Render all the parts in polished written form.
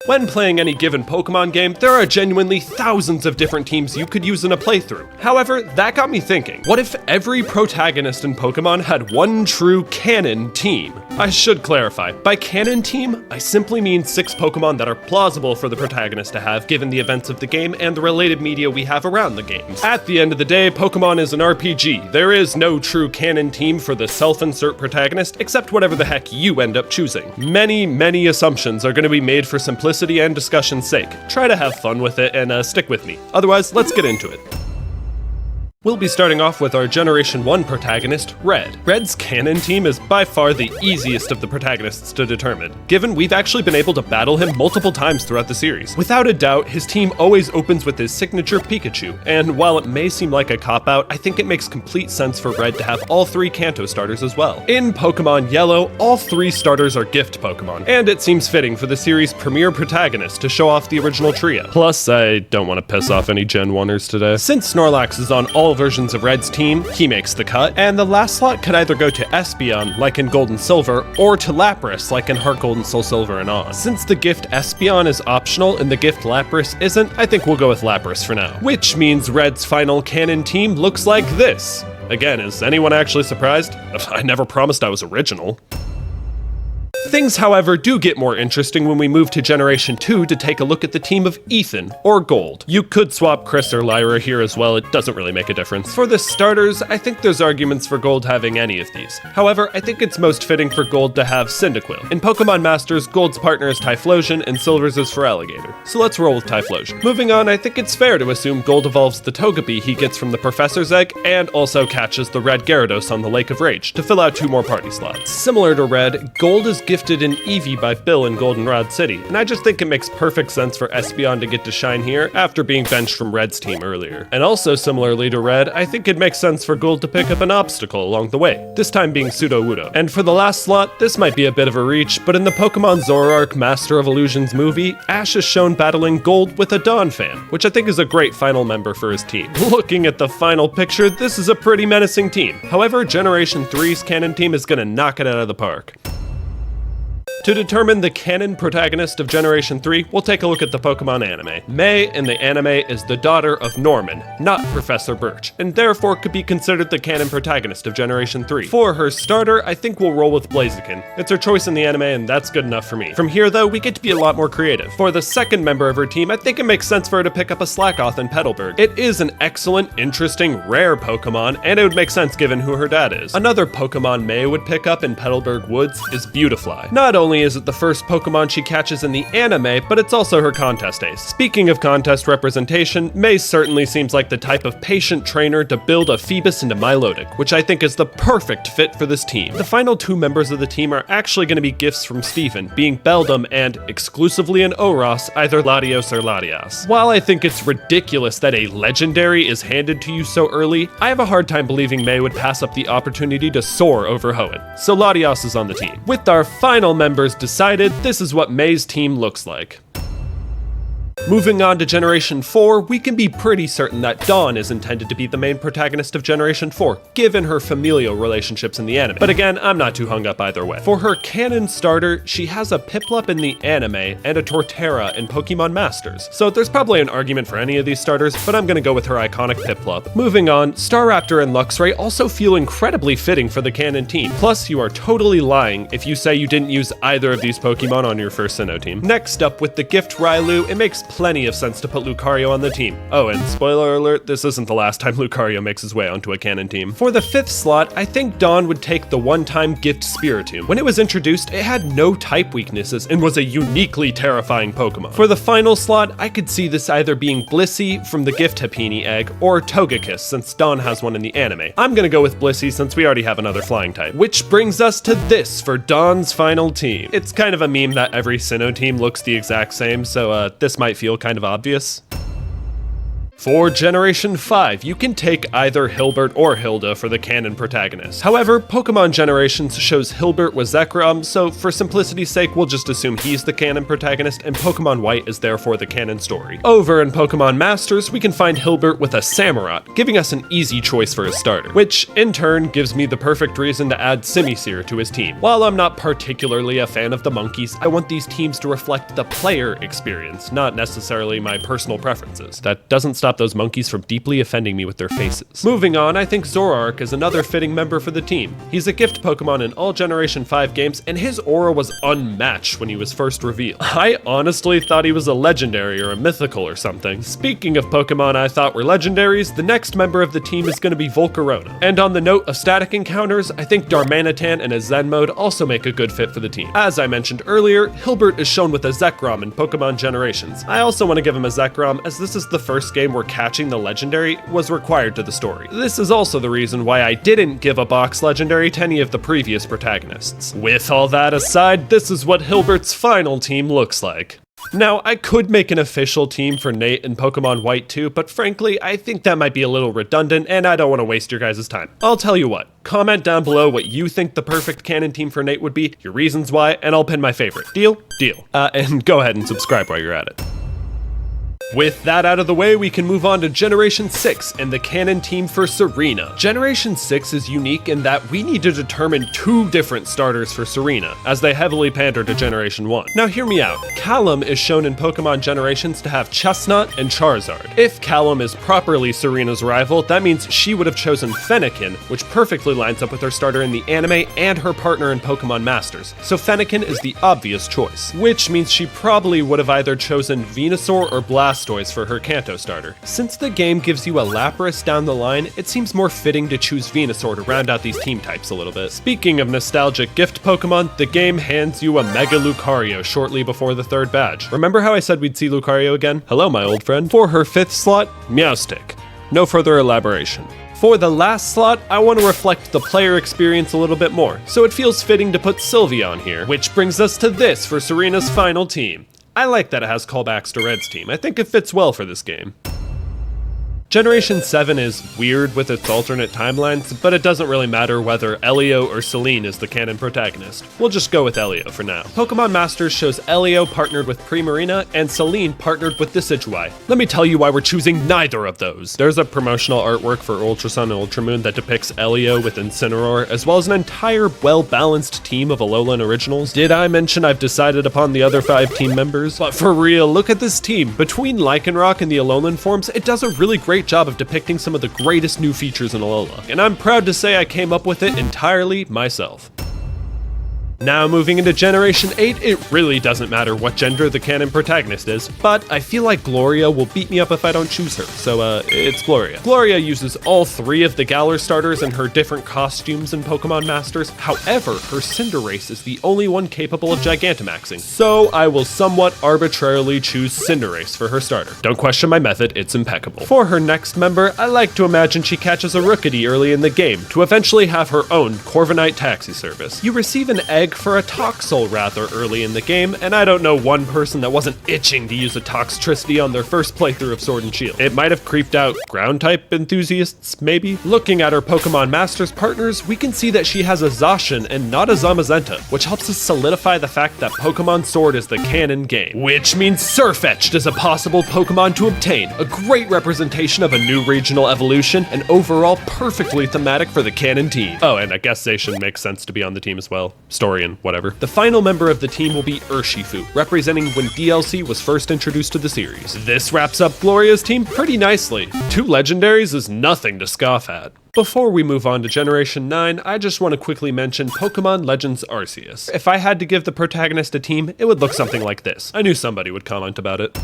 When playing any given Pokemon game, there are genuinely thousands of different teams you could use in a playthrough. However, that got me thinking, what if every protagonist in Pokemon had one true canon team? I should clarify, by canon team, I simply mean 6 Pokemon that are plausible for the protagonist to have given the events of the game and the related media we have around the game. At the end of the day, Pokemon is an RPG. There is no true canon team for the self-insert protagonist, except whatever the heck you end up choosing. Many assumptions are going to be made for simplicity and discussion's sake. Try to have fun with it and stick with me. Otherwise, let's get into it. We'll be starting off with our Generation 1 protagonist, Red. Red's canon team is by far the easiest of the protagonists to determine, given we've actually been able to battle him multiple times throughout the series. Without a doubt, his team always opens with his signature Pikachu, and while it may seem like a cop-out, I think it makes complete sense for Red to have all 3 Kanto starters as well. In Pokemon Yellow, all 3 starters are gift Pokemon, and it seems fitting for the series' premier protagonist to show off the original trio. Plus, I don't want to piss off any Gen 1ers today. Since Snorlax is on all versions of Red's team, he makes the cut, and the last slot could either go to Espeon, like in Gold and Silver, or to Lapras, like in Heart Gold and Soul Silver and On. Since the gift Espeon is optional and the gift Lapras isn't, I think we'll go with Lapras for now. Which means Red's final canon team looks like this. Again, is anyone actually surprised? I never promised I was original. Things, however, do get more interesting when we move to Generation 2 to take a look at the team of Ethan, or Gold. You could swap Chris or Lyra here as well, it doesn't really make a difference. For the starters, I think there's arguments for Gold having any of these. However, I think it's most fitting for Gold to have Cyndaquil. In Pokemon Masters, Gold's partner is Typhlosion, and Silver's is Feraligatr. So let's roll with Typhlosion. Moving on, I think it's fair to assume Gold evolves the Togepi he gets from the Professor's Egg, and also catches the Red Gyarados on the Lake of Rage, to fill out 2 more party slots. Similar to Red, Gold is gifted in Eevee by Bill in Goldenrod City, and I just think it makes perfect sense for Espeon to get to shine here after being benched from Red's team earlier. And also similarly to Red, I think it makes sense for Gold to pick up an obstacle along the way, this time being Sudowoodo. And for the last slot, this might be a bit of a reach, but in the Pokemon Zoroark Master of Illusions movie, Ash is shown battling Gold with a Donphan, which I think is a great final member for his team. Looking at the final picture, this is a pretty menacing team. However, Generation 3's canon team is gonna knock it out of the park. To determine the canon protagonist of Generation 3, we'll take a look at the Pokemon anime. May in the anime is the daughter of Norman, not Professor Birch, and therefore could be considered the canon protagonist of Generation 3. For her starter, I think we'll roll with Blaziken. It's her choice in the anime, and that's good enough for me. From here, though, we get to be a lot more creative. For the second member of her team, I think it makes sense for her to pick up a Slackoth in Petalburg. It is an excellent, interesting, rare Pokemon, and it would make sense given who her dad is. Another Pokemon May would pick up in Petalburg Woods is Beautifly. Not only is it the first Pokemon she catches in the anime, but it's also her contest ace. Speaking of contest representation, May certainly seems like the type of patient trainer to build a Phoebus into Milotic, which I think is the perfect fit for this team. The final 2 members of the team are actually going to be gifts from Stephen, being Beldum and, exclusively in Oros, either Latios or Latias. While I think it's ridiculous that a legendary is handed to you so early, I have a hard time believing May would pass up the opportunity to soar over Hoenn. So Latios is on the team. With our final members decided, this is what May's team looks like. Moving on to Generation 4, we can be pretty certain that Dawn is intended to be the main protagonist of Generation 4, given her familial relationships in the anime. But again, I'm not too hung up either way. For her canon starter, she has a Piplup in the anime and a Torterra in Pokemon Masters. So there's probably an argument for any of these starters, but I'm gonna go with her iconic Piplup. Moving on, Staraptor and Luxray also feel incredibly fitting for the canon team. Plus, you are totally lying if you say you didn't use either of these Pokemon on your first Sinnoh team. Next up, with the gift Railu, it makes plenty of sense to put Lucario on the team. Oh, and spoiler alert, this isn't the last time Lucario makes his way onto a canon team. For the 5th slot, I think Dawn would take the one-time gift Spiritomb. When it was introduced, it had no type weaknesses and was a uniquely terrifying Pokemon. For the final slot, I could see this either being Blissey from the gift Happiny egg, or Togekiss, since Dawn has one in the anime. I'm gonna go with Blissey since we already have another flying type. Which brings us to this for Dawn's final team. It's kind of a meme that every Sinnoh team looks the exact same, so this might feel kind of obvious. For Generation 5, you can take either Hilbert or Hilda for the canon protagonist. However, Pokemon Generations shows Hilbert with Zekrom, so for simplicity's sake, we'll just assume he's the canon protagonist and Pokemon White is therefore the canon story. Over in Pokemon Masters, we can find Hilbert with a Samurott, giving us an easy choice for his starter, which in turn gives me the perfect reason to add Simisear to his team. While I'm not particularly a fan of the monkeys, I want these teams to reflect the player experience, not necessarily my personal preferences. That doesn't stop those monkeys from deeply offending me with their faces. Moving on, I think Zoroark is another fitting member for the team. He's a gift Pokemon in all Generation 5 games, and his aura was unmatched when he was first revealed. I honestly thought he was a legendary or a mythical or something. Speaking of Pokemon I thought were legendaries, the next member of the team is going to be Volcarona. And on the note of static encounters, I think Darmanitan and a Zen mode also make a good fit for the team. As I mentioned earlier, Hilbert is shown with a Zekrom in Pokemon Generations. I also want to give him a Zekrom as this is the first game where catching the legendary was required to the story. This is also the reason why I didn't give a box legendary to any of the previous protagonists. With all that aside, this is what Hilbert's final team looks like. Now, I could make an official team for Nate in Pokemon White 2, but frankly, I think that might be a little redundant and I don't want to waste your guys' time. I'll tell you what, comment down below what you think the perfect canon team for Nate would be, your reasons why, and I'll pin my favorite. Deal? Deal. And go ahead and subscribe while you're at it. With that out of the way, we can move on to Generation 6 and the canon team for Serena. Generation 6 is unique in that we need to determine two different starters for Serena, as they heavily pander to Generation 1. Now hear me out. Callum is shown in Pokemon Generations to have Chestnut and Charizard. If Callum is properly Serena's rival, that means she would have chosen Fennekin, which perfectly lines up with her starter in the anime and her partner in Pokemon Masters. So Fennekin is the obvious choice, which means she probably would have either chosen Venusaur or Blastoise for her Kanto starter. Since the game gives you a Lapras down the line, it seems more fitting to choose Venusaur to round out these team types a little bit. Speaking of nostalgic gift Pokemon, the game hands you a Mega Lucario shortly before the third badge. Remember how I said we'd see Lucario again? Hello, my old friend. For her 5th slot, Meowstic. No further elaboration. For the last slot, I want to reflect the player experience a little bit more, so it feels fitting to put Sylvia on here, which brings us to this for Serena's final team. I like that it has callbacks to Red's team. I think it fits well for this game. Generation 7 is weird with its alternate timelines, but it doesn't really matter whether Elio or Celine is the canon protagonist. We'll just go with Elio for now. Pokemon Masters shows Elio partnered with Primarina and Celine partnered with Decidueye. Let me tell you why we're choosing neither of those. There's a promotional artwork for Ultra Sun and Ultra Moon that depicts Elio with Incineroar, as well as an entire well-balanced team of Alolan originals. Did I mention I've decided upon the other 5 team members? But for real, look at this team. Between Lycanroc and the Alolan forms, it does a really great job of depicting some of the greatest new features in Alola, and I'm proud to say I came up with it entirely myself. Now moving into Generation 8, it really doesn't matter what gender the canon protagonist is, but I feel like Gloria will beat me up if I don't choose her, so it's Gloria. Gloria uses all 3 of the Galar starters in her different costumes in Pokemon Masters, however, her Cinderace is the only one capable of Gigantamaxing, so I will somewhat arbitrarily choose Cinderace for her starter. Don't question my method, it's impeccable. For her next member, I like to imagine she catches a Rookidee early in the game, to eventually have her own Corviknight taxi service. You receive an egg for a Toxel rather early in the game, and I don't know one person that wasn't itching to use a Toxtricity on their first playthrough of Sword and Shield. It might have creeped out ground-type enthusiasts, maybe? Looking at her Pokemon Masters partners, we can see that she has a Zacian and not a Zamazenta, which helps us solidify the fact that Pokemon Sword is the canon game. Which means Sirfetch'd is a possible Pokemon to obtain, a great representation of a new regional evolution, and overall perfectly thematic for the canon team. Oh, and I guess Zacian makes sense to be on the team as well. Story and whatever. The final member of the team will be Urshifu, representing when DLC was first introduced to the series. This wraps up Gloria's team pretty nicely. 2 legendaries is nothing to scoff at. Before we move on to Generation 9, I just want to quickly mention Pokemon Legends Arceus. If I had to give the protagonist a team, it would look something like this. I knew somebody would comment about it.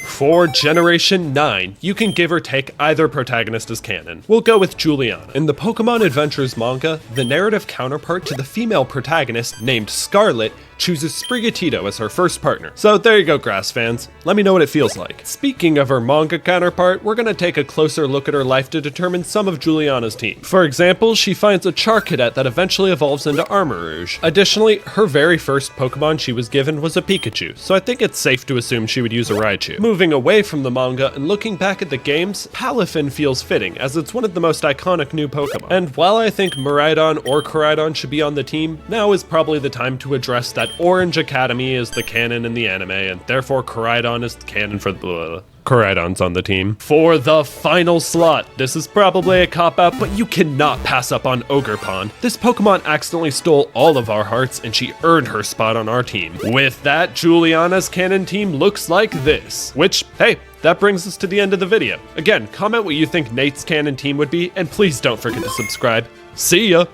For Generation 9, you can give or take either protagonist as canon. We'll go with Juliana. In the Pokemon Adventures manga, the narrative counterpart to the female protagonist, named Scarlet, chooses Sprigatito as her first partner. So there you go, Grass fans. Let me know what it feels like. Speaking of her manga counterpart, we're gonna take a closer look at her life to determine some of Juliana's team. For example, she finds a Char Cadet that eventually evolves into Armor Rouge. Additionally, her very first Pokemon she was given was a Pikachu, so I think it's safe to assume she would use a Raichu. Moving away from the manga and looking back at the games, Palafin feels fitting, as it's one of the most iconic new Pokemon. And while I think Miraidon or Koraidon should be on the team, now is probably the time to address that Orange Academy is the canon in the anime, and therefore Koraidon is canon for the... Koraidon's on the team. For the final slot, this is probably a cop-out, but you cannot pass up on Ogerpon. This Pokemon accidentally stole all of our hearts, and she earned her spot on our team. With that, Juliana's canon team looks like this. Which, hey, that brings us to the end of the video. Again, comment what you think Nate's canon team would be, and please don't forget to subscribe. See ya!